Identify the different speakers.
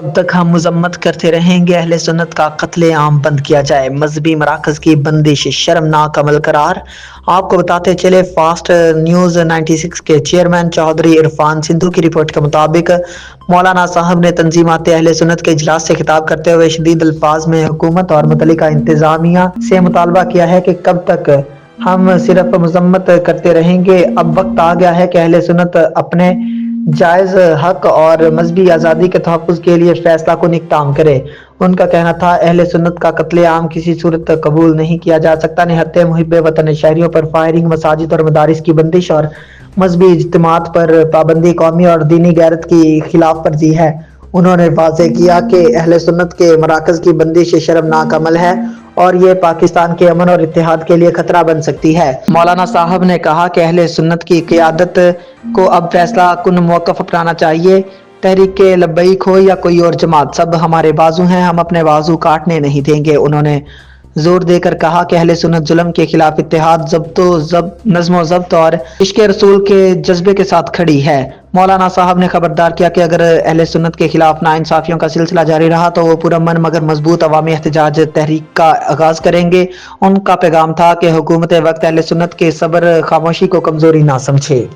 Speaker 1: अब तक हम मजम्मत करते रहेंगे, अहले सुन्नत का कत्ले आम बंद किया जाए, मजहबी मराकज की बंदिश शर्मनाक अमल करार। आपको बताते चले, फास्ट न्यूज 96 के चेयरमैन चौधरी इरफान सिंधु की रिपोर्ट के मुताबिक मौलाना साहब ने तंजीमात अहले सुन्नत के इजलास से खिताब करते हुए शदीद अल्फाज में हुकूमत और मुतल्लिका इंतजामिया से मुतालबा किया है कि कब तक हम सिर्फ मजम्मत करते रहेंगे। अब वक्त आ गया है कि अहले सुन्नत अपने जायज हक और मजहबी आज़ादी के तहफ़्फ़ुज़ के लिए फैसला कुन इक़दाम करे। उनका कहना था, अहले सुन्नत का कत्ले आम किसी सूरत कबूल नहीं किया जा सकता। निहत्ते मुहिब्बे वतन शहरियों पर फायरिंग, मसाजिद और मदारिस की बंदिश और मजहबी इज्तिमात पर पाबंदी कौमी और दीनी गैरत की खिलाफ वर्जी है। उन्होंने वाज़े किया कि अहले सुन्नत के मराकज़ की बंदिश शर्मनाक अमल है और ये पाकिस्तान के अमन और इत्तेहाद के लिए खतरा बन सकती है। मौलाना साहब ने कहा कि अहले सुन्नत की क़ियादत को अब फैसला कुन मौक़िफ़ अपनाना चाहिए। तहरीक लब्बैक हो या कोई और जमात, सब हमारे बाजू हैं, हम अपने बाजू काटने नहीं देंगे। उन्होंने जोर देकर कहा कि अहले सुन्नत जुल्म के खिलाफ इत्तेहाद, नज़्म ज़ब्त और इश्क़ रसूल के जज्बे के साथ खड़ी है। मौलाना साहब ने खबरदार किया कि अगर अहले सुन्नत के खिलाफ नाइंसाफियों का सिलसिला जारी रहा तो वो पुरअमन मगर मजबूत अवामी एहतजाज तहरीक का आगाज करेंगे। उनका पैगाम था कि हुकूमत वक्त अहले सुन्नत के सब्र खामोशी को कमजोरी ना समझे।